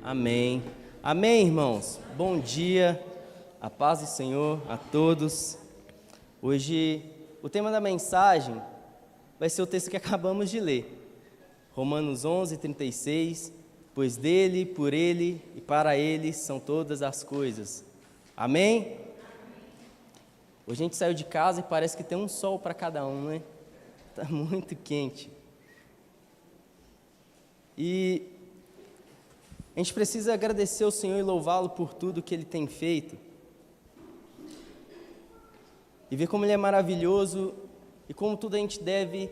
Amém. Amém, irmãos. Bom dia, a paz do Senhor a todos. Hoje, o tema da mensagem vai ser o texto que acabamos de ler. Romanos 11, 36. Pois dele, por ele e para ele são todas as coisas. Amém? Hoje a gente saiu de casa e parece que tem um sol para cada um, né? Está muito quente. E a gente precisa agradecer ao Senhor e louvá-lo por tudo que Ele tem feito. E ver como Ele é maravilhoso e como tudo a gente deve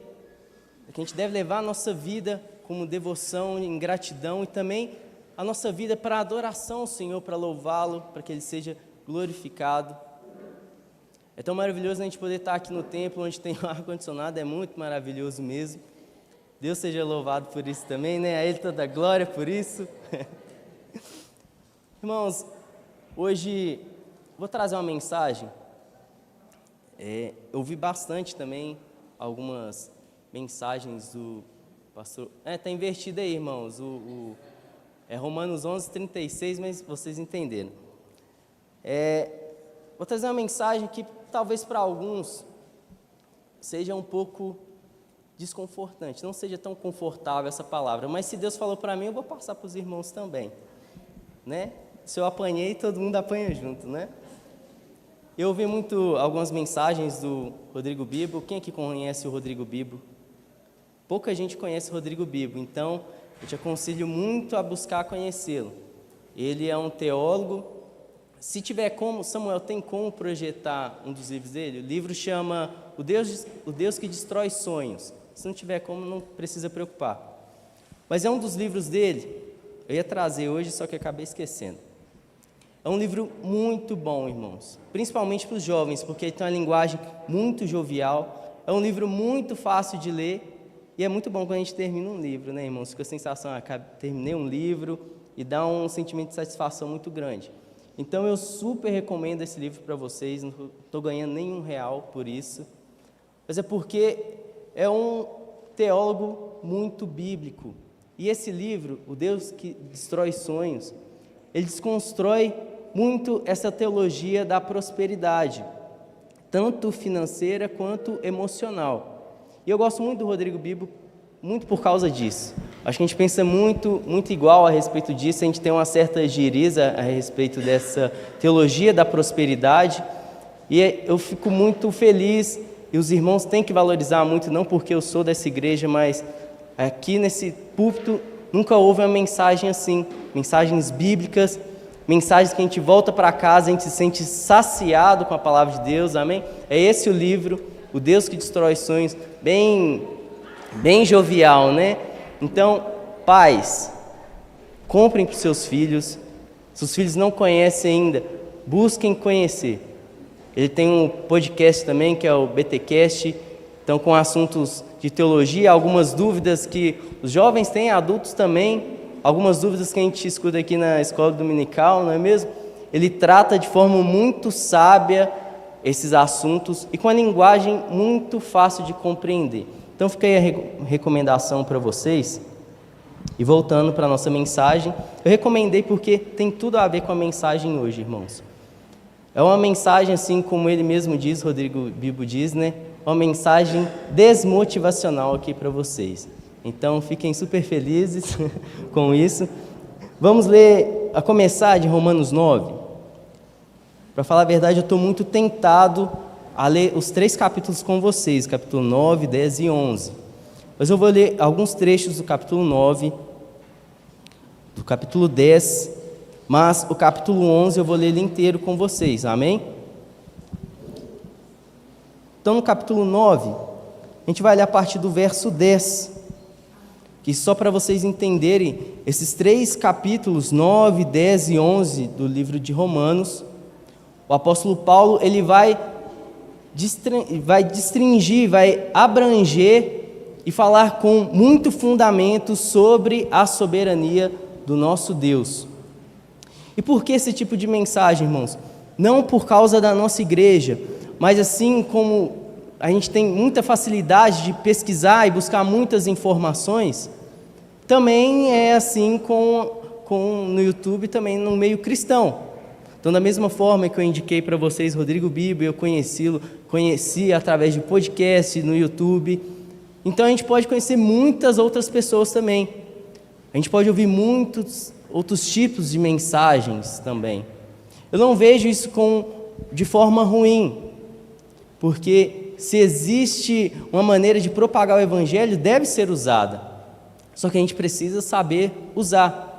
levar a nossa vida como devoção, em gratidão e também a nossa vida para adoração ao Senhor, para louvá-lo, para que Ele seja glorificado. É tão maravilhoso a gente poder estar aqui no templo onde tem o ar-condicionado, é muito maravilhoso mesmo. Deus seja louvado por isso também, né? A Ele toda a glória por isso. Irmãos, hoje vou trazer uma mensagem. Eu vi bastante também algumas mensagens do pastor. Está invertido aí, irmãos. É Romanos 11, 36, mas vocês entenderam. Vou trazer uma mensagem que talvez para alguns seja um pouco desconfortante, não seja tão confortável essa palavra, mas se Deus falou para mim, eu vou passar para os irmãos também, né? Se eu apanhei, todo mundo apanha junto, né? Eu ouvi algumas mensagens do Rodrigo Bibo. Quem aqui conhece o Rodrigo Bibo? Pouca gente conhece o Rodrigo Bibo, então eu te aconselho muito a buscar conhecê-lo. Ele é um teólogo. Se tiver como, Samuel, tem como projetar um dos livros dele? O livro chama O Deus que Destrói Sonhos. Se não tiver como, não precisa preocupar. Mas é um dos livros dele, eu ia trazer hoje, só que acabei esquecendo. É um livro muito bom, irmãos, principalmente para os jovens, porque ele tem uma linguagem muito jovial. É um livro muito fácil de ler e é muito bom quando a gente termina um livro, né, irmãos? Fica a sensação, terminei um livro e dá um sentimento de satisfação muito grande. Então eu super recomendo esse livro para vocês, não estou ganhando nenhum real por isso, mas é porque é um teólogo muito bíblico. E esse livro, O Deus que Destrói Sonhos, ele desconstrói muito essa teologia da prosperidade, tanto financeira quanto emocional. E eu gosto muito do Rodrigo Bibo, muito por causa disso. Acho que a gente pensa muito igual a respeito disso, a gente tem uma certa giriza a respeito dessa teologia da prosperidade, e eu fico muito feliz, e os irmãos têm que valorizar muito, não porque eu sou dessa igreja, mas aqui nesse púlpito nunca houve uma mensagem assim, mensagens bíblicas, mensagens que a gente volta para casa, a gente se sente saciado com a palavra de Deus, amém? É esse o livro, O Deus que Destrói Sonhos, bem jovial, né? Então, pais, comprem para os seus filhos. Se os filhos não conhecem ainda, busquem conhecer. Ele tem um podcast também, que é o BTcast, então com assuntos de teologia, algumas dúvidas que os jovens têm, adultos também, algumas dúvidas que a gente escuta aqui na escola dominical, não é mesmo? Ele trata de forma muito sábia esses assuntos e com a linguagem muito fácil de compreender. Então fica aí a recomendação para vocês. E voltando para a nossa mensagem, eu recomendei porque tem tudo a ver com a mensagem hoje, irmãos. É uma mensagem, assim como ele mesmo diz, Rodrigo Bibo diz, né? Uma mensagem desmotivacional aqui para vocês. Então fiquem super felizes com isso. Vamos ler, a começar de Romanos 9. Para falar a verdade, eu estou muito tentado a ler os 3 capítulos com vocês, capítulo 9, 10 e 11. Mas eu vou ler alguns trechos do capítulo 9, do capítulo 10, mas o capítulo 11 eu vou ler ele inteiro com vocês, amém? Então no capítulo 9, a gente vai ler a partir do verso 10, que só para vocês entenderem, esses 3 capítulos, 9, 10 e 11 do livro de Romanos, o apóstolo Paulo, ele vai destringir, vai abranger e falar com muito fundamento sobre a soberania do nosso Deus. E por que esse tipo de mensagem, irmãos? Não por causa da nossa igreja, mas assim como a gente tem muita facilidade de pesquisar e buscar muitas informações, também é assim com no YouTube também no meio cristão. Então, da mesma forma que eu indiquei para vocês Rodrigo Bibo, eu conheci através de podcast no YouTube. Então, a gente pode conhecer muitas outras pessoas também. A gente pode ouvir muitos outros tipos de mensagens também. Eu não vejo isso de forma ruim, porque se existe uma maneira de propagar o Evangelho, deve ser usada. Só que a gente precisa saber usar.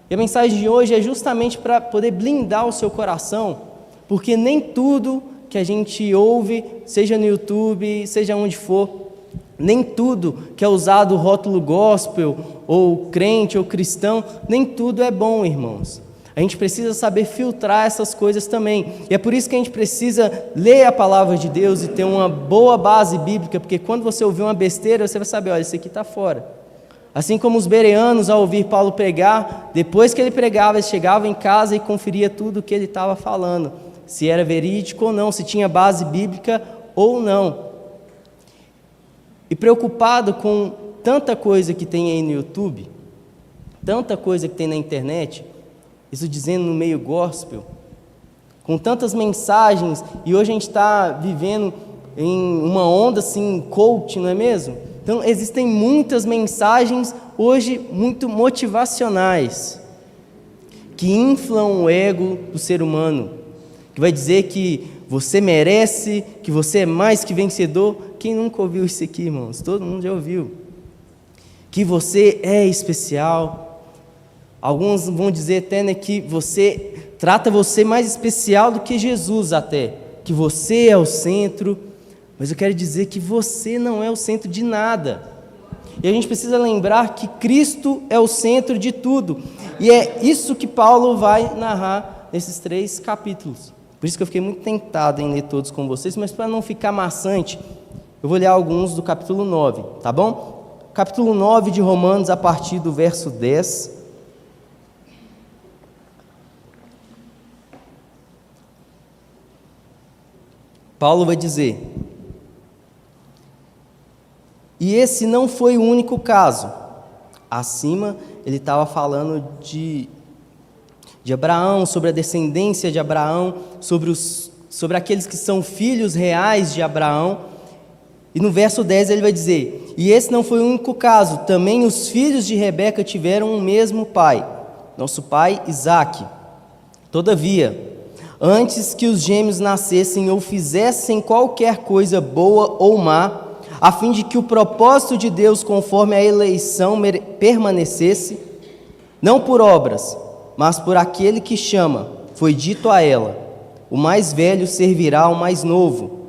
E a mensagem de hoje é justamente para poder blindar o seu coração, porque nem tudo que a gente ouve, seja no YouTube, seja onde for, nem tudo que é usado o rótulo gospel, ou crente, ou cristão, nem tudo é bom, irmãos. A gente precisa saber filtrar essas coisas também. E é por isso que a gente precisa ler a palavra de Deus e ter uma boa base bíblica, porque quando você ouvir uma besteira, você vai saber, olha, isso aqui está fora. Assim como os bereanos, ao ouvir Paulo pregar, depois que ele pregava, eles chegavam em casa e conferia tudo o que ele estava falando, se era verídico ou não, se tinha base bíblica ou não. E preocupado com tanta coisa que tem aí no YouTube, tanta coisa que tem na internet, isso dizendo no meio gospel, com tantas mensagens, e hoje a gente está vivendo em uma onda assim, coach, não é mesmo? Então, existem muitas mensagens hoje muito motivacionais, que inflam o ego do ser humano, que vai dizer que você merece, que você é mais que vencedor. Quem nunca ouviu isso aqui, irmãos? Todo mundo já ouviu. Que você é especial. Alguns vão dizer até, né, que trata você mais especial do que Jesus até, que você é o centro. Mas eu quero dizer que você não é o centro de nada. E a gente precisa lembrar que Cristo é o centro de tudo. E é isso que Paulo vai narrar nesses 3 capítulos. Por isso que eu fiquei muito tentado em ler todos com vocês, mas para não ficar maçante, eu vou ler alguns do capítulo 9, tá bom? Capítulo 9 de Romanos, a partir do verso 10. Paulo vai dizer: e esse não foi o único caso. Acima, ele estava falando de Abraão, sobre a descendência de Abraão, sobre aqueles que são filhos reais de Abraão. E no verso 10 ele vai dizer: e esse não foi o único caso, também os filhos de Rebeca tiveram o mesmo pai, nosso pai Isaque. Todavia, antes que os gêmeos nascessem ou fizessem qualquer coisa boa ou má, a fim de que o propósito de Deus conforme a eleição permanecesse, não por obras, mas por aquele que chama, foi dito a ela: o mais velho servirá ao mais novo,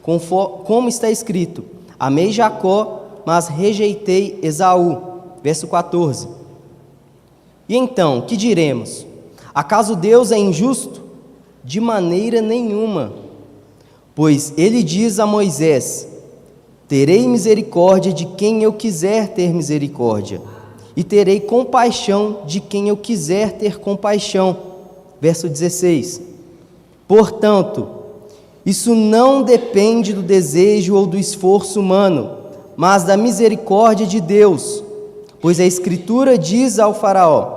como está escrito: amei Jacó, mas rejeitei Esaú. Verso 14. E então, que diremos? Acaso Deus é injusto? De maneira nenhuma. Pois ele diz a Moisés: terei misericórdia de quem eu quiser ter misericórdia, e terei compaixão de quem eu quiser ter compaixão. Verso 16. Portanto, isso não depende do desejo ou do esforço humano, mas da misericórdia de Deus, pois a Escritura diz ao faraó: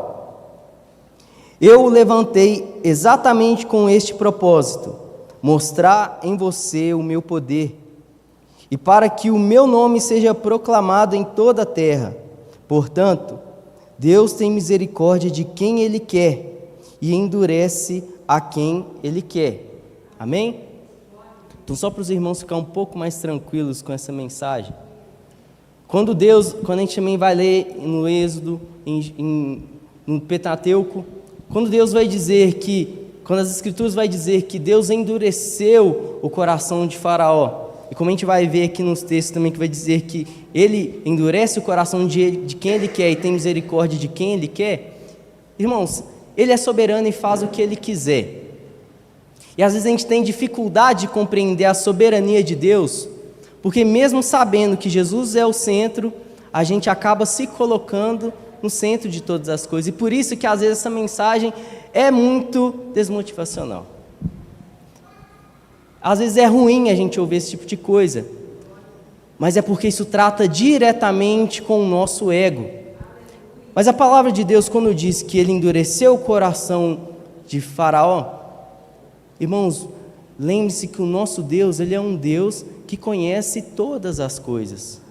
eu o levantei exatamente com este propósito, mostrar em você o meu poder, e para que o meu nome seja proclamado em toda a terra. Portanto, Deus tem misericórdia de quem Ele quer e endurece a quem Ele quer. Amém? Então, só para os irmãos ficarem um pouco mais tranquilos com essa mensagem, quando a gente também vai ler no Êxodo, no Pentateuco, quando Deus vai dizer quando as Escrituras vai dizer que Deus endureceu o coração de Faraó, e como a gente vai ver aqui nos textos também que vai dizer que Ele endurece o coração de quem Ele quer e tem misericórdia de quem Ele quer, irmãos, Ele é soberano e faz o que Ele quiser. E às vezes a gente tem dificuldade de compreender a soberania de Deus, porque mesmo sabendo que Jesus é o centro, a gente acaba se colocando no centro de todas as coisas. E por isso que às vezes essa mensagem é muito desmotivacional. Às vezes é ruim a gente ouvir esse tipo de coisa, mas é porque isso trata diretamente com o nosso ego. Mas a palavra de Deus, quando diz que ele endureceu o coração de Faraó, irmãos, lembre-se que o nosso Deus, ele é um Deus que conhece todas as coisas.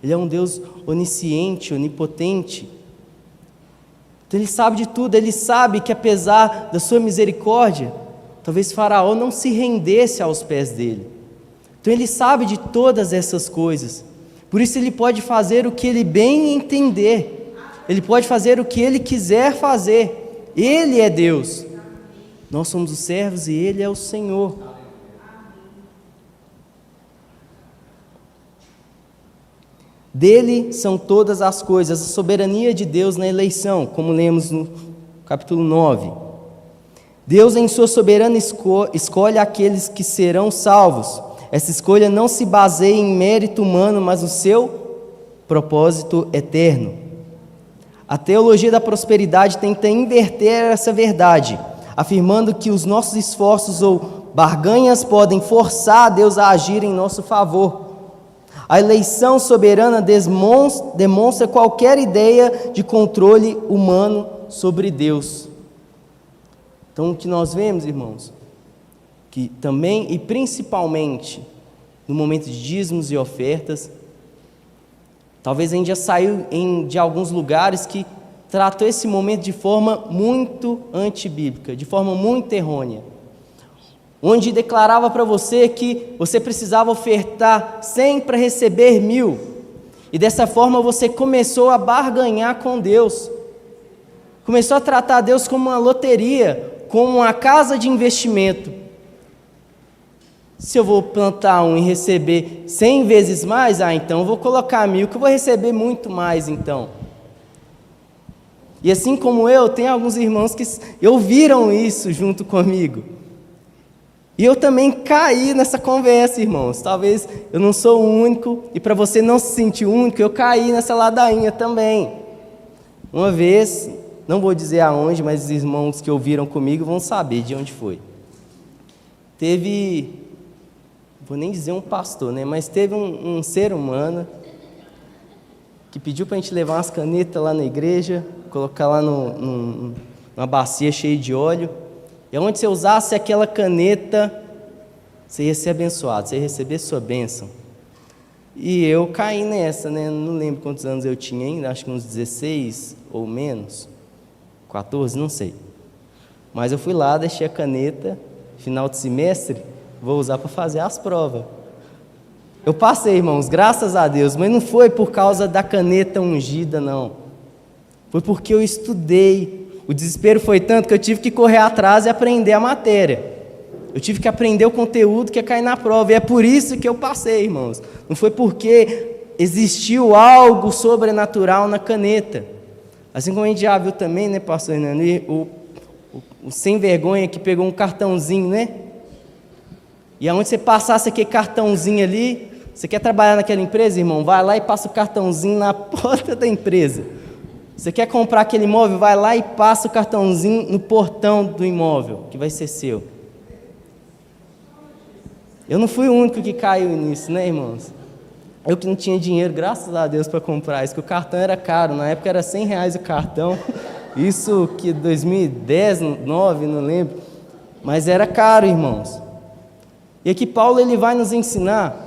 Ele é um Deus onisciente, onipotente. Então ele sabe de tudo, ele sabe que apesar da sua misericórdia, talvez Faraó não se rendesse aos pés dele. Então ele sabe de todas essas coisas. Por isso ele pode fazer o que ele bem entender. Ele pode fazer o que ele quiser fazer. Ele é Deus. Nós somos os servos e ele é o Senhor. Dele são todas as coisas, a soberania de Deus na eleição, como lemos no capítulo 9. Deus, em sua soberana escolhe aqueles que serão salvos. Essa escolha não se baseia em mérito humano, mas no seu propósito eterno. A teologia da prosperidade tenta inverter essa verdade, afirmando que os nossos esforços ou barganhas podem forçar Deus a agir em nosso favor. A eleição soberana demonstra qualquer ideia de controle humano sobre Deus. Então, o que nós vemos, irmãos, que também e principalmente no momento de dízimos e ofertas, talvez a gente já saiu de alguns lugares que tratou esse momento de forma muito antibíblica, de forma muito errônea, onde declarava para você que você precisava ofertar 100 para receber 1000, e dessa forma você começou a barganhar com Deus, começou a tratar Deus como uma loteria, como uma casa de investimento. Se eu vou plantar e receber 100 vezes mais, então eu vou colocar 1000, que eu vou receber muito mais então. E assim como eu, tem alguns irmãos que ouviram isso junto comigo. E eu também caí nessa conversa, irmãos. Talvez eu não sou o único, e para você não se sentir único, eu caí nessa ladainha também. Uma vez, não vou dizer aonde, mas os irmãos que ouviram comigo vão saber de onde foi. Vou nem dizer um pastor, né? Mas teve um ser humano que pediu para a gente levar umas canetas lá na igreja, colocar lá numa bacia cheia de óleo, e onde você usasse aquela caneta, você ia ser abençoado, você ia receber sua bênção. E eu caí nessa, né? Não lembro quantos anos eu tinha ainda, acho que uns 16 ou menos, 14, não sei. Mas eu fui lá, deixei a caneta, final de semestre, vou usar para fazer as provas. Eu passei, irmãos, graças a Deus, mas não foi por causa da caneta ungida, não. Foi porque eu estudei. O desespero foi tanto que eu tive que correr atrás e aprender a matéria. Eu tive que aprender o conteúdo que ia cair na prova, e é por isso que eu passei, irmãos. Não foi porque existiu algo sobrenatural na caneta. Assim como a gente já viu também, né, pastor Hernando, o sem vergonha que pegou um cartãozinho, né? E aonde você passasse aquele cartãozinho ali, você quer trabalhar naquela empresa, irmão? Vai lá e passa o cartãozinho na porta da empresa. Você quer comprar aquele imóvel? Vai lá e passa o cartãozinho no portão do imóvel, que vai ser seu. Eu não fui o único que caiu nisso, né, irmãos? Eu que não tinha dinheiro, graças a Deus, para comprar isso, que o cartão era caro. Na época era R$100 o cartão. Isso que 2010, 2009, não lembro. Mas era caro, irmãos. E aqui Paulo ele vai nos ensinar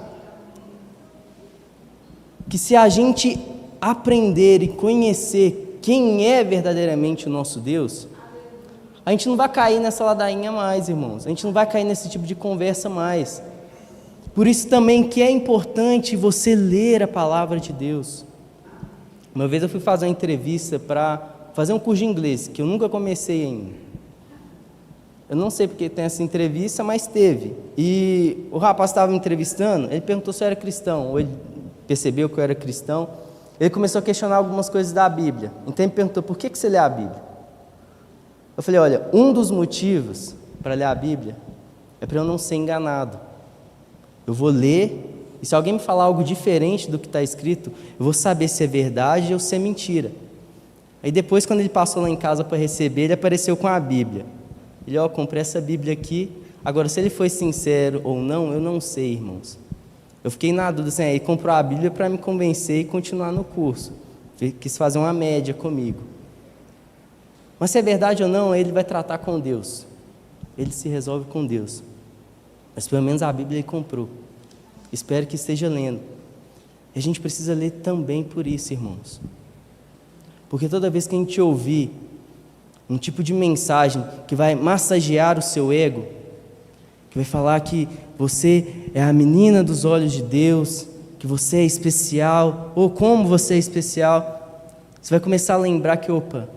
que se a gente aprender e conhecer quem é verdadeiramente o nosso Deus, a gente não vai cair nessa ladainha mais, irmãos. A gente não vai cair nesse tipo de conversa mais. Por isso também que é importante você ler a palavra de Deus. Uma vez eu fui fazer uma entrevista para fazer um curso de inglês, que eu nunca comecei ainda. Eu não sei porque tem essa entrevista, mas teve. E o rapaz estava me entrevistando, ele perguntou se eu era cristão, ou ele percebeu que eu era cristão. Ele começou a questionar algumas coisas da Bíblia. Então ele me perguntou, por que você lê a Bíblia? Eu falei, olha, um dos motivos para ler a Bíblia é para eu não ser enganado. Eu vou ler, e se alguém me falar algo diferente do que está escrito, eu vou saber se é verdade ou se é mentira. Aí depois, quando ele passou lá em casa para receber, ele apareceu com a Bíblia. Ele, comprei essa Bíblia aqui. Agora, se ele foi sincero ou não, eu não sei, irmãos. Eu fiquei na dúvida, assim, ele comprou a Bíblia para me convencer e continuar no curso. quis fazer uma média comigo. Mas se é verdade ou não, ele vai tratar com Deus. Ele se resolve com Deus. Mas pelo menos a Bíblia ele comprou. Espero que esteja lendo. E a gente precisa ler também por isso, irmãos. Porque toda vez que a gente ouvir um tipo de mensagem que vai massagear o seu ego, que vai falar que você é a menina dos olhos de Deus, que você é especial, ou como você é especial, você vai começar a lembrar que, opa,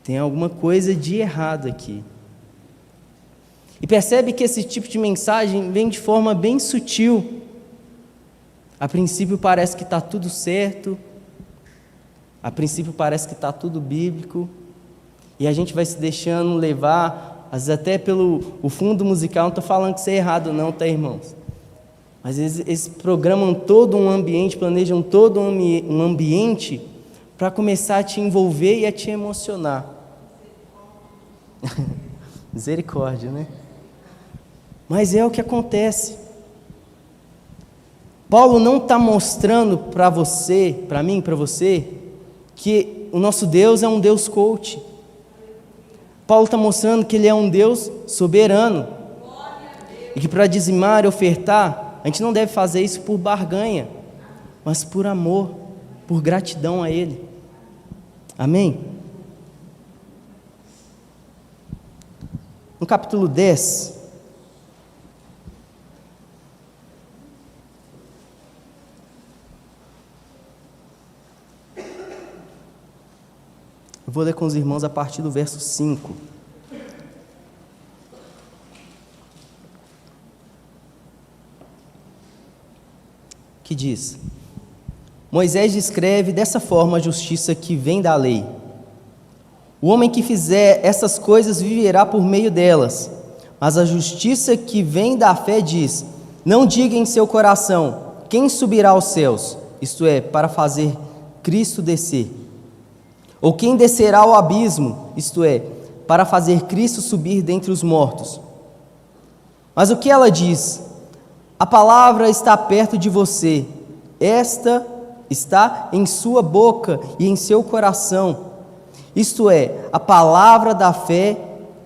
tem alguma coisa de errado aqui. E percebe que esse tipo de mensagem vem de forma bem sutil. A princípio parece que está tudo certo, a princípio parece que está tudo bíblico, e a gente vai se deixando levar, às vezes até pelo fundo musical. Não estou falando que isso é errado não, tá, irmãos? Mas eles programam todo um ambiente, planejam todo um ambiente para começar a te envolver e a te emocionar. Misericórdia, né? Mas é o que acontece. Paulo não está mostrando para você, para mim, para você, que o nosso Deus é um Deus coach. Paulo está mostrando que Ele é um Deus soberano. E que para dizimar e ofertar, a gente não deve fazer isso por barganha, mas por amor, por gratidão a Ele. Amém? No capítulo 10, eu vou ler com os irmãos a partir do verso 5. Que diz: Moisés descreve dessa forma a justiça que vem da lei. O homem que fizer essas coisas viverá por meio delas. Mas a justiça que vem da fé diz: não diga em seu coração, quem subirá aos céus, isto é, para fazer Cristo descer. Ou quem descerá ao abismo, isto é, para fazer Cristo subir dentre os mortos. Mas o que ela diz? A palavra está perto de você, esta está em sua boca e em seu coração. Isto é, a palavra da fé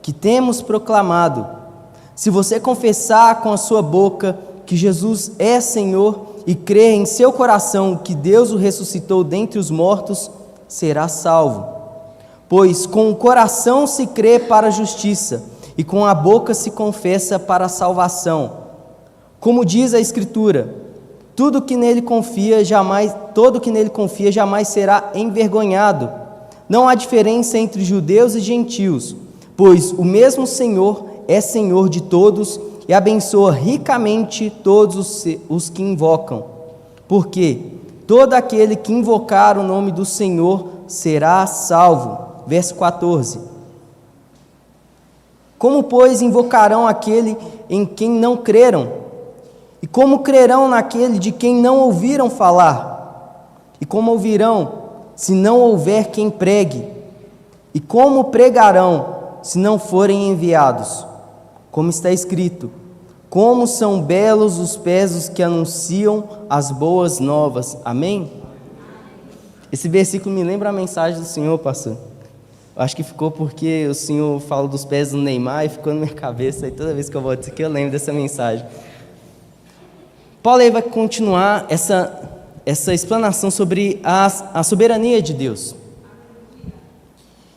que temos proclamado. Se você confessar com a sua boca que Jesus é Senhor e crer em seu coração que Deus o ressuscitou dentre os mortos, será salvo. Pois com o coração se crê para a justiça e com a boca se confessa para a salvação. Como diz a Escritura, todo que nele confia jamais será envergonhado. Não há diferença entre judeus e gentios, pois o mesmo Senhor é Senhor de todos e abençoa ricamente todos os que invocam. Porque todo aquele que invocar o nome do Senhor será salvo. Verso 14. Como, pois, invocarão aquele em quem não creram? E como crerão naquele de quem não ouviram falar? E como ouvirão, se não houver quem pregue? E como pregarão, se não forem enviados? Como está escrito: como são belos os pés dos que anunciam as boas novas. Amém? Esse versículo me lembra a mensagem do Senhor, pastor. Eu acho que ficou porque o Senhor fala dos pés do Neymar e ficou na minha cabeça, e toda vez que eu volto isso aqui eu lembro dessa mensagem. Paulo aí vai continuar essa explanação sobre a soberania de Deus.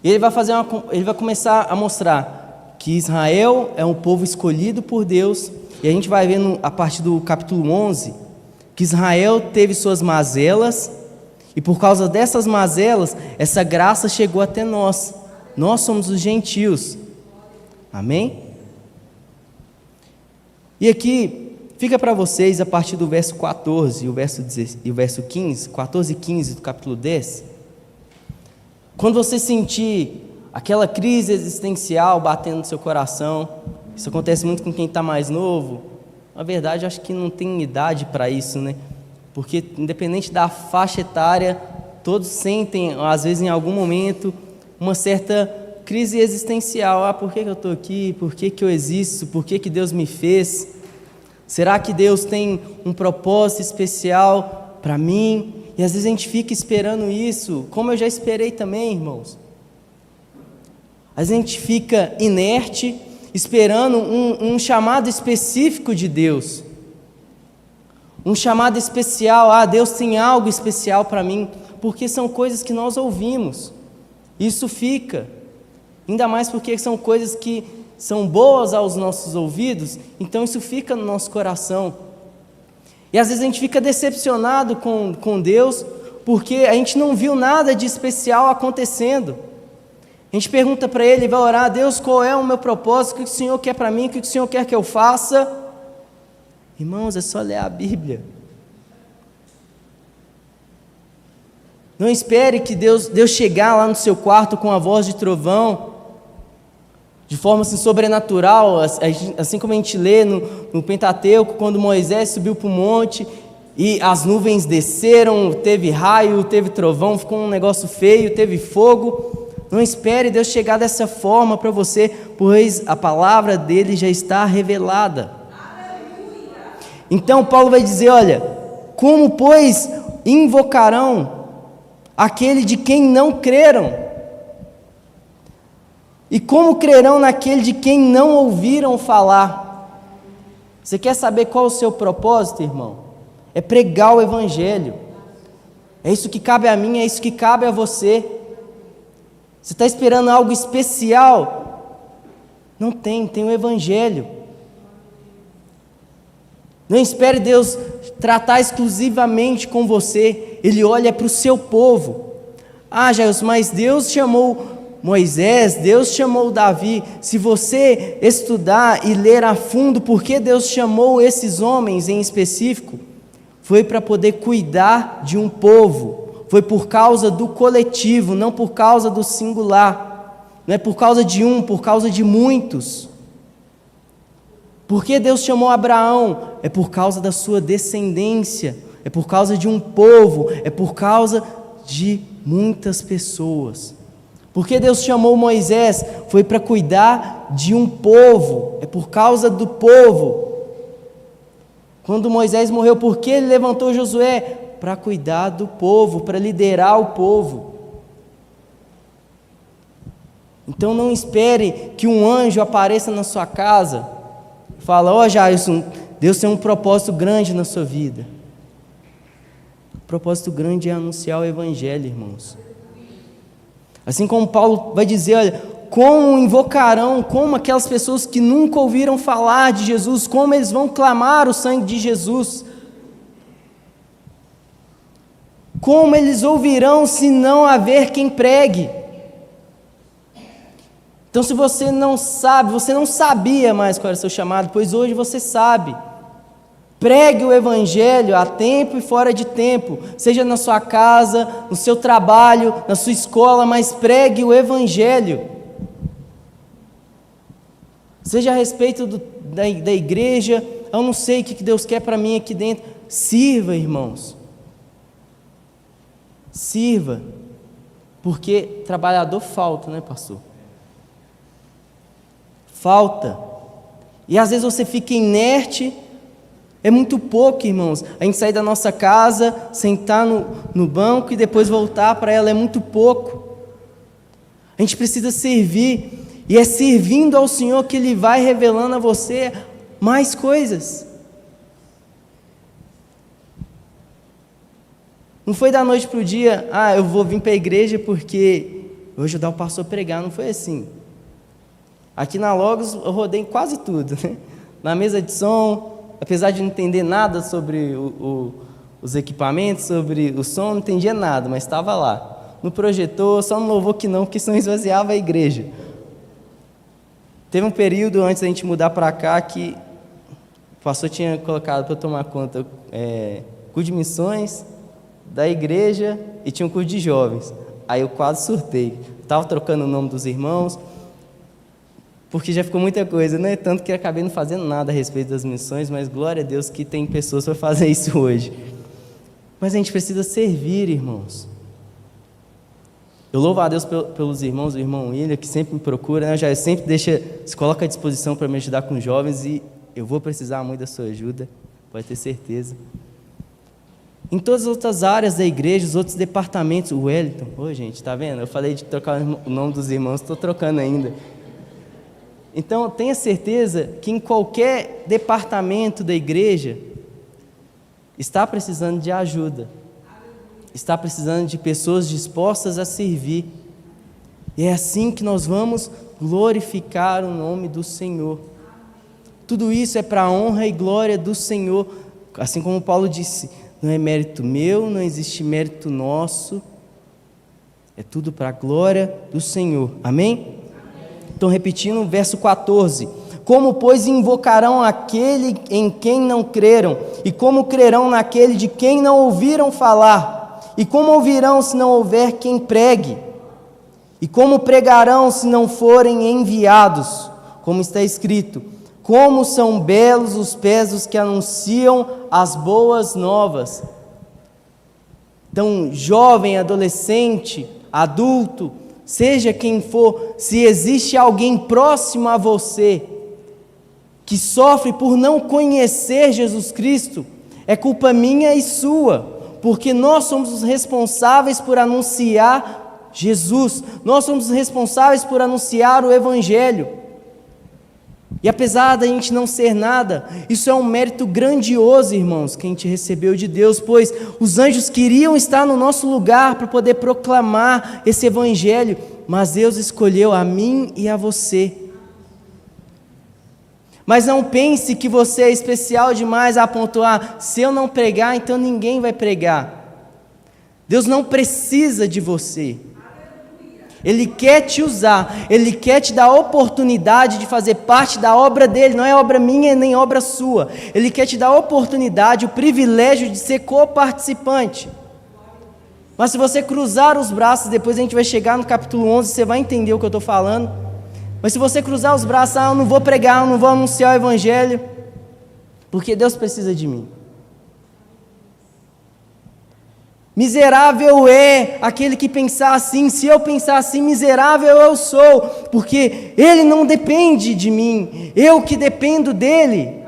E ele vai começar a mostrar que Israel é um povo escolhido por Deus, e a gente vai ver a partir do capítulo 11, que Israel teve suas mazelas, e por causa dessas mazelas, essa graça chegou até nós. Nós somos os gentios. Amém? E aqui fica para vocês, a partir do verso 14 e o verso 15, 14 e 15 do capítulo 10, quando você sentir aquela crise existencial batendo no seu coração, isso acontece muito com quem está mais novo. Na verdade, acho que não tem idade para isso, né? Porque independente da faixa etária, todos sentem, às vezes em algum momento, uma certa crise existencial. Por que eu estou aqui? Por que eu existo? Por que Deus me fez? Será que Deus tem um propósito especial para mim? E às vezes a gente fica esperando isso, como eu já esperei também, irmãos. Às vezes a gente fica inerte, esperando um chamado específico de Deus. Um chamado especial, Deus tem algo especial para mim, porque são coisas que nós ouvimos. Isso fica, ainda mais porque são coisas que são boas aos nossos ouvidos, então isso fica no nosso coração. E às vezes a gente fica decepcionado com Deus, porque a gente não viu nada de especial acontecendo. A gente pergunta para Ele, vai orar, Deus, qual é o meu propósito, o que o Senhor quer para mim, o que o Senhor quer que eu faça? Irmãos, é só ler a Bíblia. Não espere que Deus chegar lá no seu quarto com a voz de trovão, de forma assim, sobrenatural, assim como a gente lê no Pentateuco, quando Moisés subiu para o monte e as nuvens desceram, teve raio, teve trovão, ficou um negócio feio, teve fogo. Não espere Deus chegar dessa forma para você, pois a palavra dele já está revelada. Então Paulo vai dizer, olha, como pois invocarão aquele de quem não creram? E como crerão naquele de quem não ouviram falar? Você quer saber qual é o seu propósito, irmão? É pregar o Evangelho. É isso que cabe a mim, é isso que cabe a você. Você está esperando algo especial? Não tem o Evangelho. Não espere Deus tratar exclusivamente com você. Ele olha para o seu povo. Jairus, mas Deus chamou Moisés, Deus chamou Davi. Se você estudar e ler a fundo por que Deus chamou esses homens em específico, foi para poder cuidar de um povo. Foi por causa do coletivo, não por causa do singular. Não é por causa de um, por causa de muitos. Por que Deus chamou Abraão? É por causa da sua descendência, é por causa de um povo, é por causa de muitas pessoas. Por que Deus chamou Moisés? Foi para cuidar de um povo, é por causa do povo. Quando Moisés morreu, por que ele levantou Josué? Para cuidar do povo, para liderar o povo. Então não espere que um anjo apareça na sua casa e fale, Jairson, Deus tem um propósito grande na sua vida. O propósito grande é anunciar o Evangelho, irmãos. Assim como Paulo vai dizer, olha, como invocarão, como aquelas pessoas que nunca ouviram falar de Jesus, como eles vão clamar o sangue de Jesus? Como eles ouvirão se não haver quem pregue? Então, se você não sabe, você não sabia mais qual era o seu chamado, pois hoje você sabe. Pregue o Evangelho a tempo e fora de tempo, seja na sua casa, no seu trabalho, na sua escola, mas pregue o Evangelho. Seja a respeito da igreja, eu não sei o que Deus quer para mim aqui dentro. Sirva, irmãos. Sirva. Porque trabalhador falta, né, pastor? Falta. E às vezes você fica inerte. É muito pouco, irmãos. A gente sair da nossa casa, sentar no banco e depois voltar para ela é muito pouco. A gente precisa servir. E é servindo ao Senhor que Ele vai revelando a você mais coisas. Não foi da noite para o dia, eu vou vir para a igreja porque vou ajudar o pastor a pregar. Não foi assim. Aqui na Logos eu rodei quase tudo, né? Na mesa de som, apesar de não entender nada sobre os equipamentos, sobre o som, não entendia nada, mas estava lá. No projetor, só não louvou que não, porque senão esvaziava a igreja. Teve um período antes da gente mudar para cá que o pastor tinha colocado para eu tomar conta curso de missões da igreja e tinha um curso de jovens. Aí eu quase surtei. Estava trocando o nome dos irmãos, porque já ficou muita coisa, né? Tanto que eu acabei não fazendo nada a respeito das missões, mas glória a Deus que tem pessoas para fazer isso hoje. Mas a gente precisa servir, irmãos. Eu louvo a Deus pelos irmãos, o irmão William, que sempre me procura, né? Já sempre se coloca à disposição para me ajudar com jovens e eu vou precisar muito da sua ajuda, pode ter certeza. em todas as outras áreas da igreja, os outros departamentos. O Wellington, gente, tá vendo? Eu falei de trocar o nome dos irmãos, estou trocando ainda. Então, tenha certeza que em qualquer departamento da igreja, está precisando de ajuda, está precisando de pessoas dispostas a servir. E é assim que nós vamos glorificar o nome do Senhor. Tudo isso é para a honra e glória do Senhor, assim como Paulo disse, não é mérito meu, não existe mérito nosso, é tudo para a glória do Senhor, amém? Então repetindo o verso 14, como pois invocarão aquele em quem não creram, e como crerão naquele de quem não ouviram falar, e como ouvirão se não houver quem pregue, e como pregarão se não forem enviados, como está escrito, como são belos os pés dos que anunciam as boas novas. Então, jovem, adolescente, adulto, seja quem for, se existe alguém próximo a você, que sofre por não conhecer Jesus Cristo, é culpa minha e sua, porque nós somos os responsáveis por anunciar Jesus, nós somos os responsáveis por anunciar o Evangelho. E apesar da gente não ser nada, isso é um mérito grandioso, irmãos, que a gente recebeu de Deus, pois os anjos queriam estar no nosso lugar para poder proclamar esse Evangelho, mas Deus escolheu a mim e a você. Mas não pense que você é especial demais a pontuar, se eu não pregar, então ninguém vai pregar. Deus não precisa de você. Ele quer te usar, Ele quer te dar a oportunidade de fazer parte da obra dEle, não é obra minha nem obra sua. Ele quer te dar a oportunidade, o privilégio de ser coparticipante. Mas se você cruzar os braços, depois a gente vai chegar no capítulo 11, você vai entender o que eu estou falando. Mas se você cruzar os braços, eu não vou pregar, eu não vou anunciar o Evangelho, porque Deus precisa de mim. Miserável é aquele que pensar assim, se eu pensar assim, miserável eu sou, porque Ele não depende de mim, eu que dependo dEle.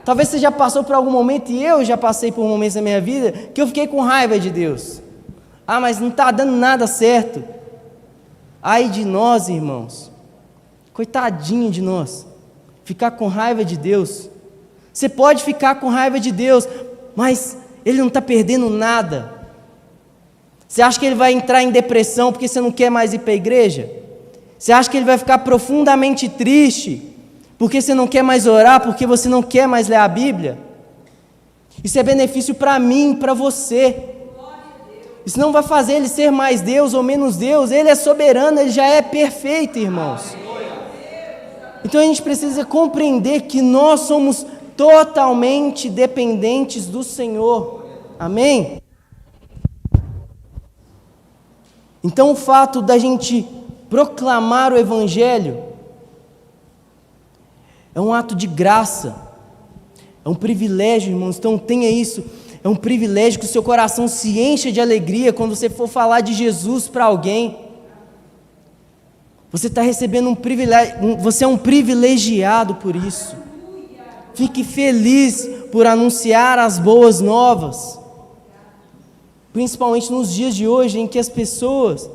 Talvez você já passou por algum momento, e eu já passei por momentos na minha vida, que eu fiquei com raiva de Deus. Mas não está dando nada certo. Ai de nós, irmãos, coitadinho de nós, ficar com raiva de Deus. Você pode ficar com raiva de Deus, mas Ele não está perdendo nada. Você acha que Ele vai entrar em depressão porque você não quer mais ir para a igreja? Você acha que Ele vai ficar profundamente triste porque você não quer mais orar, porque você não quer mais ler a Bíblia? Isso é benefício para mim e para você. Isso não vai fazer Ele ser mais Deus ou menos Deus. Ele é soberano, Ele já é perfeito, irmãos. Então a gente precisa compreender que nós somos totalmente dependentes do Senhor, amém? Então o fato da gente proclamar o Evangelho é um ato de graça, é um privilégio, irmãos, então tenha isso, é um privilégio que o seu coração se encha de alegria quando você for falar de Jesus para alguém. Você está recebendo um privilégio, você é um privilegiado por isso. Fique feliz por anunciar as boas novas, principalmente nos dias de hoje, em que as pessoas,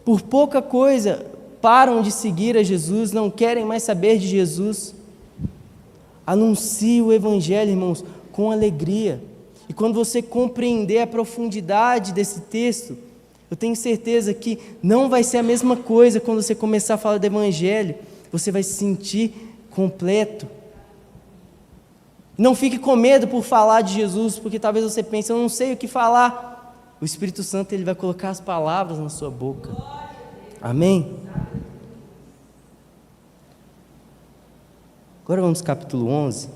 por pouca coisa, param de seguir a Jesus, não querem mais saber de Jesus. Anuncie o Evangelho, irmãos, com alegria. E quando você compreender a profundidade desse texto, eu tenho certeza que não vai ser a mesma coisa quando você começar a falar do Evangelho. Você vai se sentir completo. Não fique com medo por falar de Jesus, porque talvez você pense, eu não sei o que falar. O Espírito Santo, Ele vai colocar as palavras na sua boca. Amém? Agora vamos ao capítulo 11.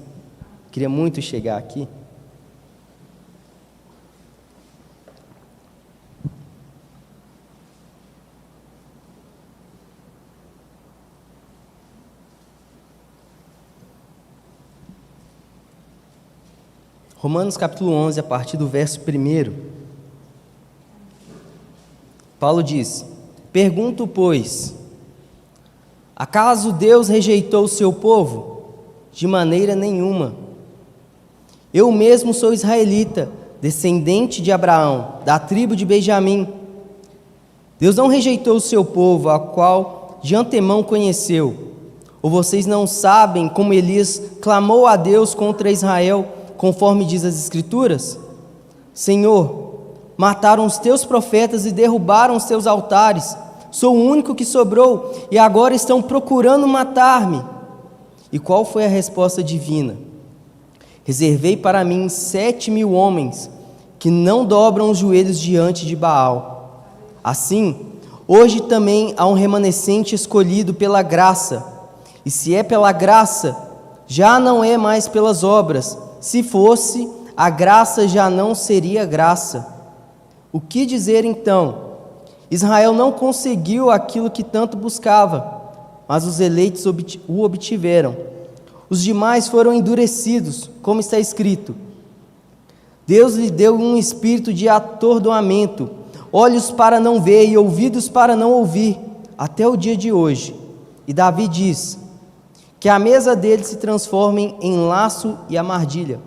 Queria muito chegar aqui. Romanos capítulo 11, a partir do verso 1. Paulo diz: pergunto, pois, acaso Deus rejeitou o seu povo? De maneira nenhuma. Eu mesmo sou israelita, descendente de Abraão, da tribo de Benjamim. Deus não rejeitou o seu povo, a qual de antemão conheceu. Ou vocês não sabem como Elias clamou a Deus contra Israel, conforme diz as Escrituras? Senhor, mataram os teus profetas e derrubaram os teus altares. Sou o único que sobrou e agora estão procurando matar-me. E qual foi a resposta divina? Reservei para mim 7.000 homens que não dobram os joelhos diante de Baal. Assim, hoje também há um remanescente escolhido pela graça. E se é pela graça, já não é mais pelas obras. Se fosse, a graça já não seria graça. O que dizer então? Israel não conseguiu aquilo que tanto buscava, mas os eleitos o obtiveram. Os demais foram endurecidos, como está escrito. Deus lhe deu um espírito de atordoamento, olhos para não ver e ouvidos para não ouvir, até o dia de hoje. E Davi diz que a mesa dele se transforme em laço e armadilha,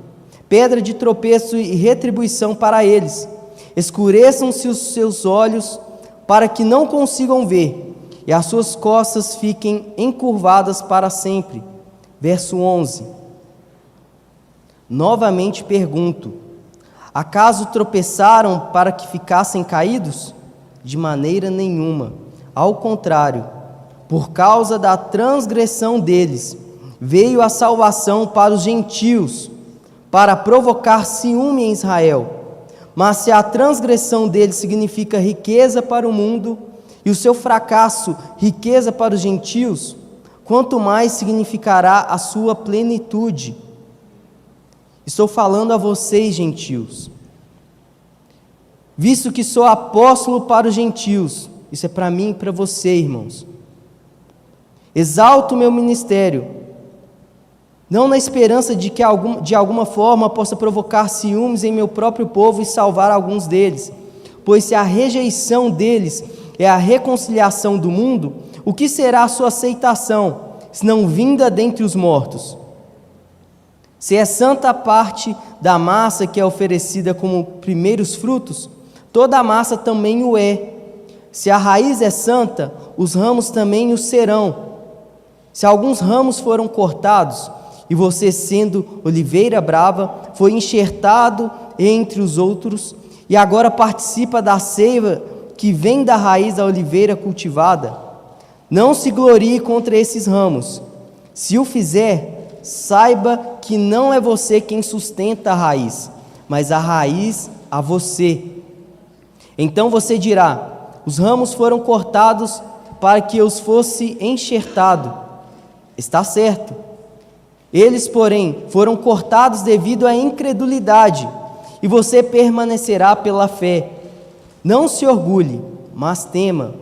pedra de tropeço e retribuição para eles. Escureçam-se os seus olhos para que não consigam ver, e as suas costas fiquem encurvadas para sempre. Verso 11. Novamente pergunto: acaso tropeçaram para que ficassem caídos? De maneira nenhuma. Ao contrário, por causa da transgressão deles, veio a salvação para os gentios, para provocar ciúme em Israel. Mas se a transgressão deles significa riqueza para o mundo, e o seu fracasso riqueza para os gentios, quanto mais significará a sua plenitude. Estou falando a vocês, gentios, visto que sou apóstolo para os gentios. Isso é para mim e para você, irmãos. Exalto o meu ministério, não na esperança de que de alguma forma possa provocar ciúmes em meu próprio povo e salvar alguns deles, pois se a rejeição deles é a reconciliação do mundo, o que será a sua aceitação, se não vinda dentre os mortos? Se é santa a parte da massa que é oferecida como primeiros frutos, toda a massa também o é. Se a raiz é santa, os ramos também o serão. Se alguns ramos foram cortados, e você, sendo oliveira brava, foi enxertado entre os outros, e agora participa da seiva que vem da raiz da oliveira cultivada, não se glorie contra esses ramos. Se o fizer, saiba que não é você quem sustenta a raiz, mas a raiz a você. Então você dirá: os ramos foram cortados para que eu os fosse enxertado. Está certo. Eles, porém, foram cortados devido à incredulidade, e você permanecerá pela fé. Não se orgulhe, mas tema,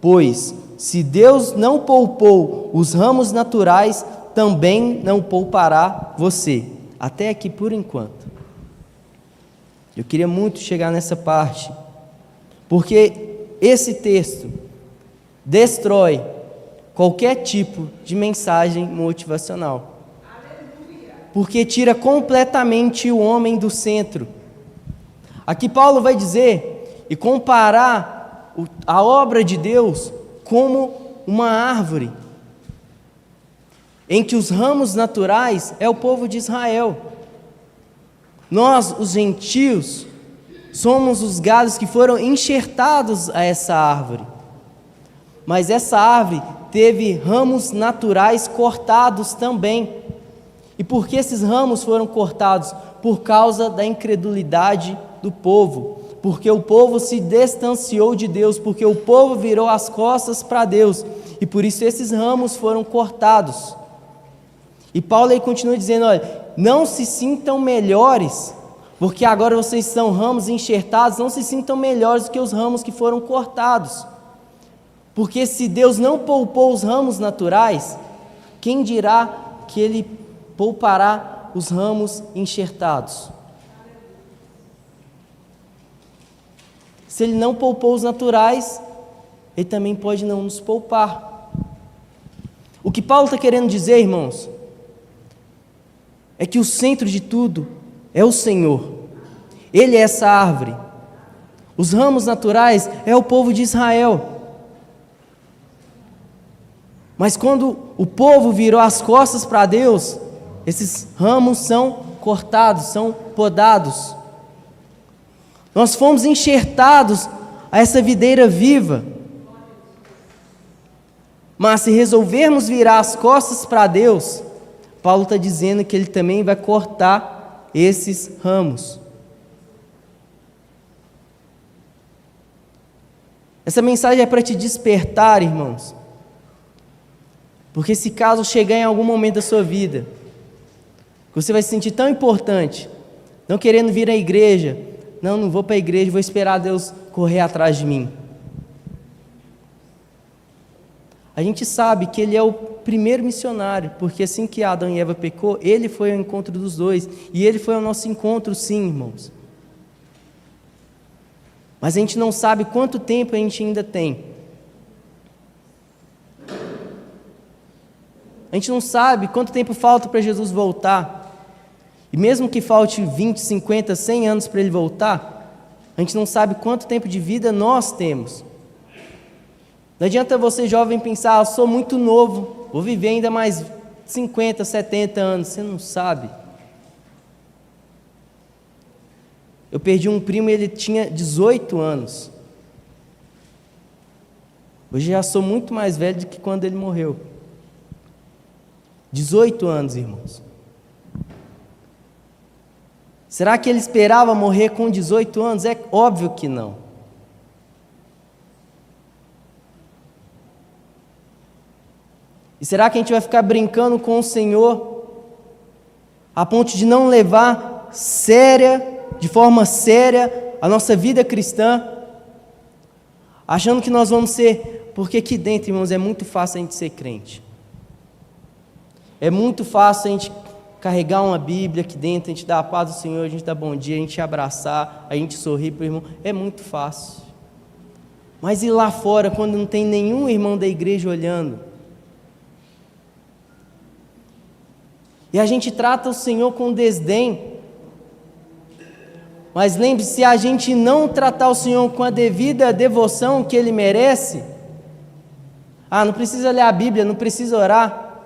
pois se Deus não poupou os ramos naturais, também não poupará você. Até aqui por enquanto. Eu queria muito chegar nessa parte, porque esse texto destrói qualquer tipo de mensagem motivacional. Porque tira completamente o homem do centro. Aqui Paulo vai dizer e comparar a obra de Deus como uma árvore, em que os ramos naturais é o povo de Israel. Nós, os gentios, somos os galhos que foram enxertados a essa árvore. Mas essa árvore teve ramos naturais cortados também. E por que esses ramos foram cortados? Por causa da incredulidade do povo. Porque o povo se distanciou de Deus, porque o povo virou as costas para Deus. E por isso esses ramos foram cortados. E Paulo aí continua dizendo: olha, não se sintam melhores, porque agora vocês são ramos enxertados, não se sintam melhores do que os ramos que foram cortados. Porque se Deus não poupou os ramos naturais, quem dirá que Ele poupará os ramos enxertados? Se Ele não poupou os naturais, Ele também pode não nos poupar. O que Paulo está querendo dizer, irmãos, é que o centro de tudo é o Senhor. Ele é essa árvore. Os ramos naturais é o povo de Israel. Mas quando o povo virou as costas para Deus, esses ramos são cortados, são podados. Nós fomos enxertados a essa videira viva. Mas se resolvermos virar as costas para Deus, Paulo está dizendo que Ele também vai cortar esses ramos. Essa mensagem é para te despertar, irmãos. Porque se caso chegar em algum momento da sua vida, você vai se sentir tão importante, não querendo vir à igreja, não vou para a igreja, vou esperar Deus correr atrás de mim. A gente sabe que Ele é o primeiro missionário, porque assim que Adão e Eva pecou, Ele foi ao encontro dos dois, e Ele foi ao nosso encontro sim, irmãos. Mas a gente não sabe quanto tempo a gente ainda tem. A gente não sabe quanto tempo falta para Jesus voltar. E mesmo que falte 20, 50, 100 anos para Ele voltar, a gente não sabe quanto tempo de vida nós temos. Não adianta você, jovem, pensar, eu sou muito novo, vou viver ainda mais 50, 70 anos. Você não sabe. Eu perdi um primo e ele tinha 18 anos. Hoje já sou muito mais velho do que quando ele morreu. 18 anos, irmãos. Será que ele esperava morrer com 18 anos? É óbvio que não. E será que a gente vai ficar brincando com o Senhor a ponto de não levar de forma séria a nossa vida cristã, achando que nós vamos ser, porque aqui dentro, irmãos, é muito fácil a gente ser crente. É muito fácil a gente carregar uma Bíblia aqui dentro, a gente dar a paz do Senhor, a gente dar bom dia, a gente abraçar, a gente sorrir para o irmão, é muito fácil. Mas e lá fora, quando não tem nenhum irmão da igreja olhando? E a gente trata o Senhor com desdém. Mas lembre-se, se a gente não tratar o Senhor com a devida devoção que Ele merece, não precisa ler a Bíblia, não precisa orar,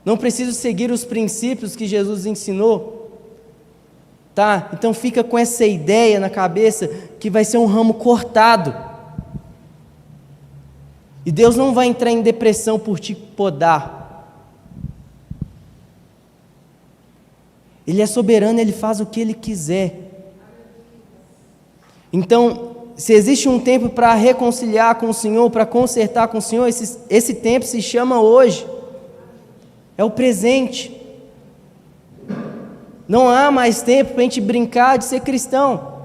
não precisa seguir os princípios que Jesus ensinou, tá? Então fica com essa ideia na cabeça que vai ser um ramo cortado, e Deus não vai entrar em depressão por te podar. Ele é soberano, Ele faz o que Ele quiser. Então, se existe um tempo para reconciliar com o Senhor, para consertar com o Senhor, esse tempo se chama hoje. É o presente. Não há mais tempo para a gente brincar de ser cristão.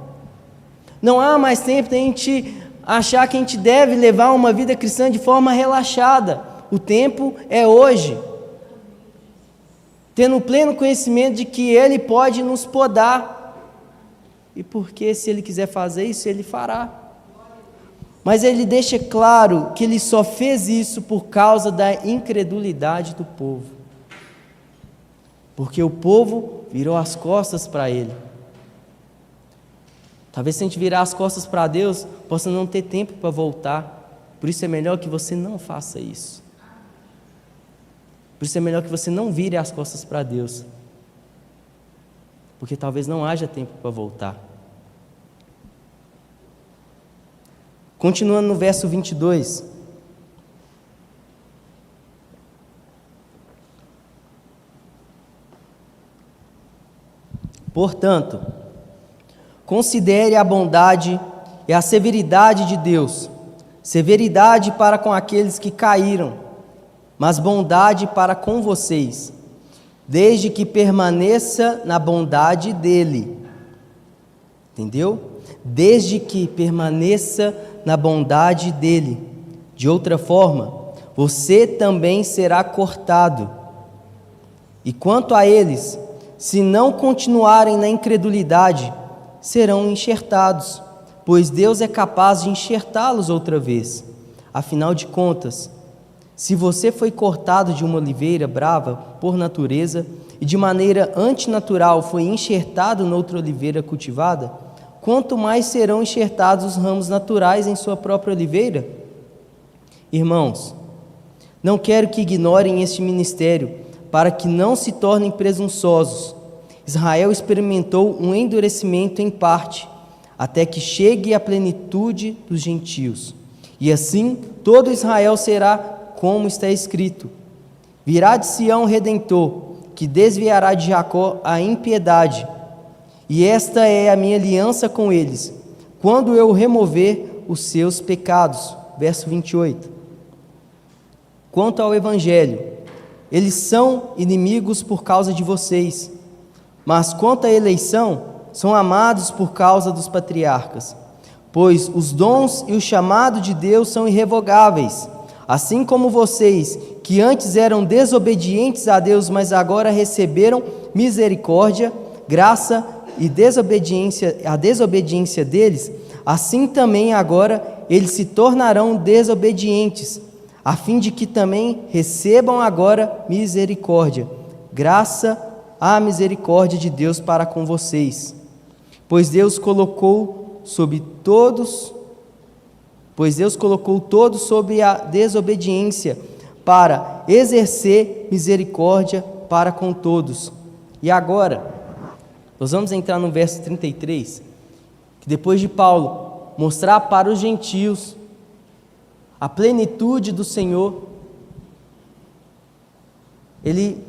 Não há mais tempo para a gente achar que a gente deve levar uma vida cristã de forma relaxada. O tempo é hoje. Tendo pleno conhecimento de que Ele pode nos podar. E porque se Ele quiser fazer isso, Ele fará. Mas Ele deixa claro que Ele só fez isso por causa da incredulidade do povo. Porque o povo virou as costas para Ele. Talvez se a gente virar as costas para Deus, possa não ter tempo para voltar. Por isso é melhor que você não faça isso. Por isso é melhor que você não vire as costas para Deus. Porque talvez não haja tempo para voltar. Continuando no verso 22. Portanto, considere a bondade e a severidade de Deus, severidade para com aqueles que caíram, mas bondade para com vocês, desde que permaneça na bondade dele. Entendeu? Desde que permaneça na bondade dele. De outra forma, você também será cortado. E quanto a eles, se não continuarem na incredulidade, serão enxertados, pois Deus é capaz de enxertá-los outra vez. Afinal de contas, se você foi cortado de uma oliveira brava por natureza e de maneira antinatural foi enxertado noutra oliveira cultivada, quanto mais serão enxertados os ramos naturais em sua própria oliveira? Irmãos, não quero que ignorem este ministério, para que não se tornem presunçosos. Israel experimentou um endurecimento em parte, até que chegue a plenitude dos gentios. E assim, todo Israel será como está escrito: virá de Sião o Redentor, que desviará de Jacó a impiedade. E esta é a minha aliança com eles, quando eu remover os seus pecados. Verso 28. Quanto ao Evangelho, eles são inimigos por causa de vocês, mas quanto à eleição, são amados por causa dos patriarcas, pois os dons e o chamado de Deus são irrevogáveis, assim como vocês, que antes eram desobedientes a Deus, mas agora receberam misericórdia, graça e a desobediência deles, assim também agora eles se tornarão desobedientes, a fim de que também recebam agora misericórdia, graça à misericórdia de Deus para com vocês. Pois Deus colocou todos sob a desobediência, para exercer misericórdia para com todos. E agora, nós vamos entrar no verso 33, que depois de Paulo mostrar para os gentios a plenitude do Senhor, ele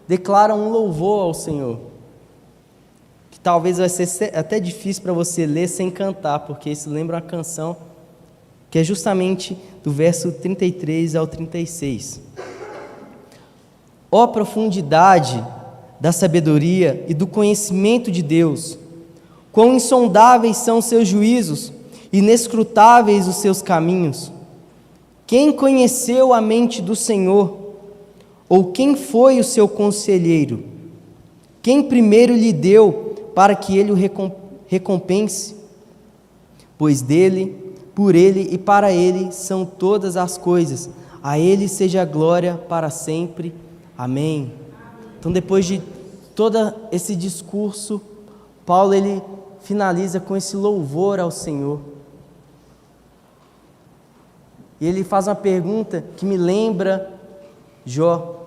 declara um louvor ao Senhor, que talvez vai ser até difícil para você ler sem cantar, porque isso lembra uma canção que é justamente do verso 33 ao 36. Ó profundidade da sabedoria e do conhecimento de Deus, quão insondáveis são os seus juízos, inescrutáveis os seus caminhos. Quem conheceu a mente do Senhor? Ou quem foi o seu conselheiro? Quem primeiro lhe deu para que ele o recompense? Pois dele, por ele e para ele são todas as coisas. A ele seja a glória para sempre. Amém. Então, depois de todo esse discurso, Paulo ele finaliza com esse louvor ao Senhor. E ele faz uma pergunta que me lembra Jó.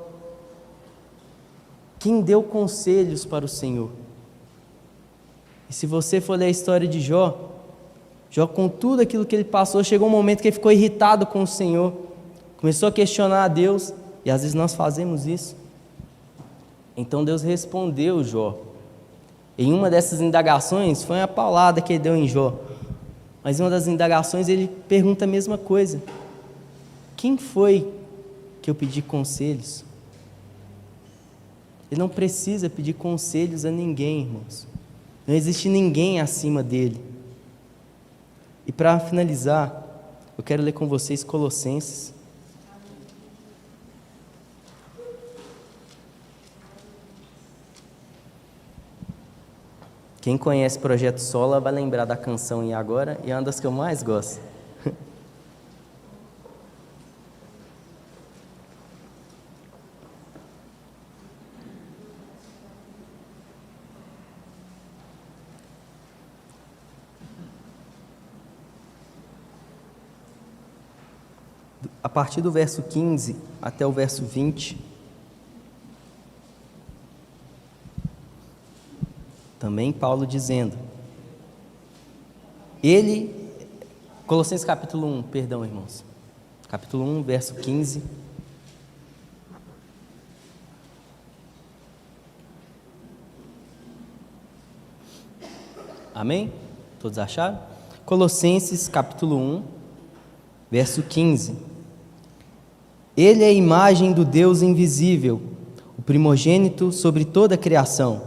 Quem deu conselhos para o Senhor? E se você for ler a história de Jó, com tudo aquilo que ele passou, chegou um momento que ele ficou irritado com o Senhor, começou a questionar a Deus, e às vezes nós fazemos isso. Então Deus respondeu Jó. Em uma dessas indagações, foi uma paulada que ele deu em Jó, mas em uma das indagações ele pergunta a mesma coisa: quem foi que eu pedi conselhos? Ele não precisa pedir conselhos a ninguém, irmãos. Não existe ninguém acima dele. E para finalizar, eu quero ler com vocês Colossenses. Quem conhece Projeto Sola vai lembrar da canção E Agora, e é uma das que eu mais gosto. A partir do verso 15 até o verso 20, também Paulo dizendo, Colossenses capítulo 1, perdão, irmãos, capítulo 1, verso 15, amém? Todos acharam? Colossenses capítulo 1, verso 15. Ele é a imagem do Deus invisível, o primogênito sobre toda a criação,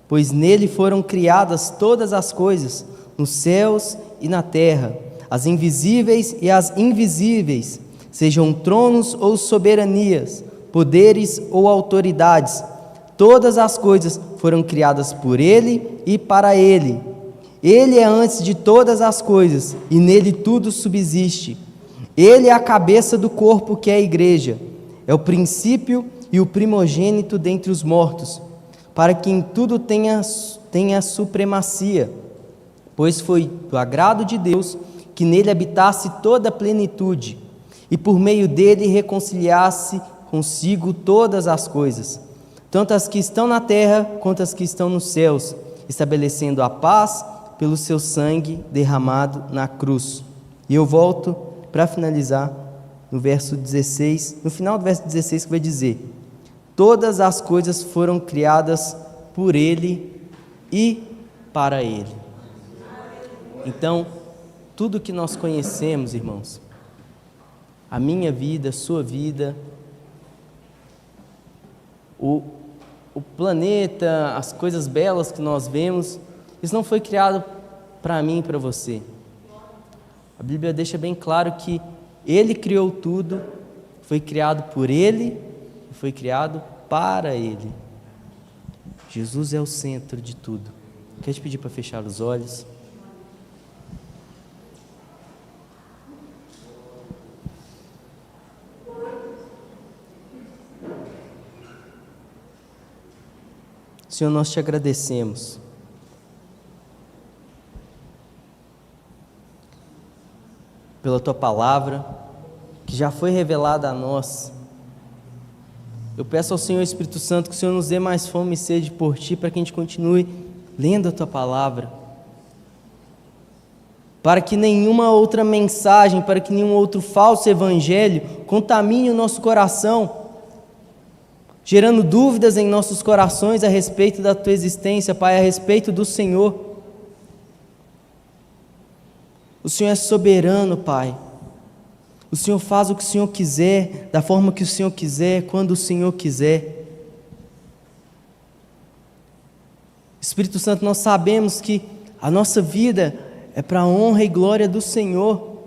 pois nele foram criadas todas as coisas, nos céus e na terra, as invisíveis e as invisíveis, sejam tronos ou soberanias, poderes ou autoridades. Todas as coisas foram criadas por ele e para ele. Ele é antes de todas as coisas, e nele tudo subsiste. Ele é a cabeça do corpo, que é a igreja, é o princípio e o primogênito dentre os mortos, para que em tudo tenha supremacia, pois foi do agrado de Deus que nele habitasse toda a plenitude, e por meio dele reconciliasse consigo todas as coisas, tanto as que estão na terra quanto as que estão nos céus, estabelecendo a paz pelo seu sangue derramado na cruz. E eu volto para finalizar no verso 16, no final do verso 16, que vai dizer: todas as coisas foram criadas por ele e para ele. Então, tudo que nós conhecemos, irmãos, a minha vida, a sua vida, o planeta, as coisas belas que nós vemos, isso não foi criado para mim e para você. A Bíblia deixa bem claro que Ele criou tudo, foi criado por Ele e foi criado para Ele. Jesus é o centro de tudo. Quero te pedir para fechar os olhos. Senhor, nós te agradecemos pela Tua palavra, que já foi revelada a nós. Eu peço ao Senhor Espírito Santo que o Senhor nos dê mais fome e sede por Ti, para que a gente continue lendo a Tua palavra, para que nenhuma outra mensagem, para que nenhum outro falso evangelho contamine o nosso coração, gerando dúvidas em nossos corações a respeito da Tua existência, Pai, a respeito do Senhor. O Senhor é soberano, Pai. O Senhor faz o que o Senhor quiser, da forma que o Senhor quiser, quando o Senhor quiser. Espírito Santo, nós sabemos que a nossa vida é para a honra e glória do Senhor.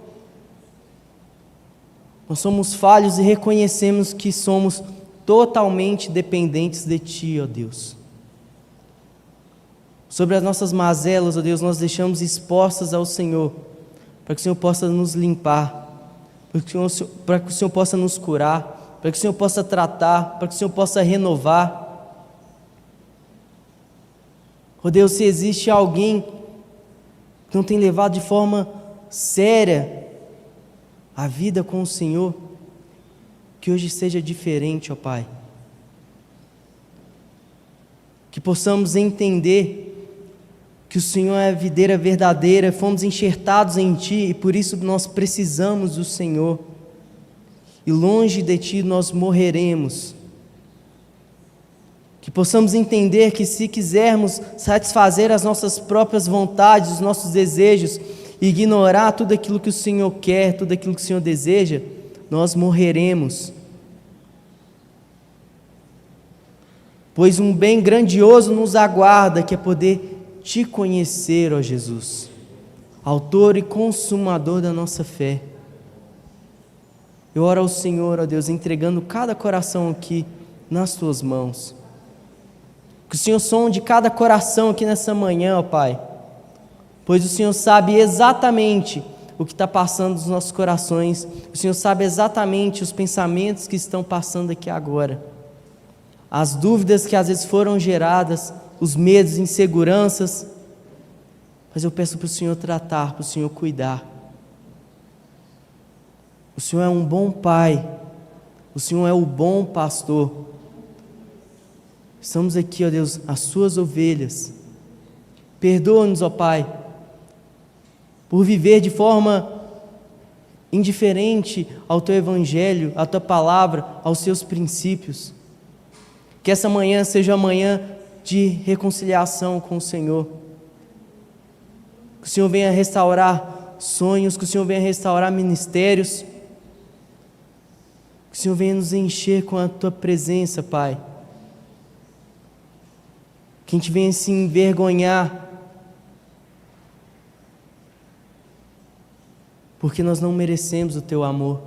Nós somos falhos e reconhecemos que somos totalmente dependentes de Ti, ó Deus. Sobre as nossas mazelas, ó Deus, nós deixamos expostas ao Senhor, para que o Senhor possa nos limpar, para que o Senhor possa nos curar, para que o Senhor possa tratar, para que o Senhor possa renovar. Ó Deus, se existe alguém que não tem levado de forma séria a vida com o Senhor, que hoje seja diferente, ó Pai. Que possamos entender que o Senhor é a videira verdadeira, fomos enxertados em Ti e por isso nós precisamos do Senhor. E longe de Ti nós morreremos. Que possamos entender que se quisermos satisfazer as nossas próprias vontades, os nossos desejos, e ignorar tudo aquilo que o Senhor quer, tudo aquilo que o Senhor deseja, nós morreremos. Pois um bem grandioso nos aguarda, que é poder Te conhecer, ó Jesus, autor e consumador da nossa fé. Eu oro ao Senhor, ó Deus, entregando cada coração aqui nas Tuas mãos. Que o Senhor sonde cada coração aqui nessa manhã, ó Pai, pois o Senhor sabe exatamente o que está passando nos nossos corações, o Senhor sabe exatamente os pensamentos que estão passando aqui agora, as dúvidas que às vezes foram geradas, os medos, inseguranças, mas eu peço para o Senhor tratar, para o Senhor cuidar. O Senhor é um bom Pai, o Senhor é o bom pastor. Estamos aqui, ó Deus, as Suas ovelhas. Perdoa-nos, ó Pai, por viver de forma indiferente ao Teu Evangelho, à Tua palavra, aos Seus princípios. Que essa manhã seja a manhã de reconciliação com o Senhor. Que o Senhor venha restaurar sonhos, que o Senhor venha restaurar ministérios. Que o Senhor venha nos encher com a Tua presença, Pai. Que a gente venha se envergonhar, porque nós não merecemos o Teu amor,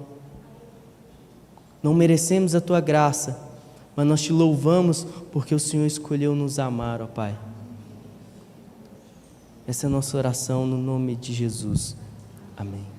não merecemos a Tua graça, mas nós Te louvamos porque o Senhor escolheu nos amar, ó Pai. Essa é a nossa oração no nome de Jesus. Amém.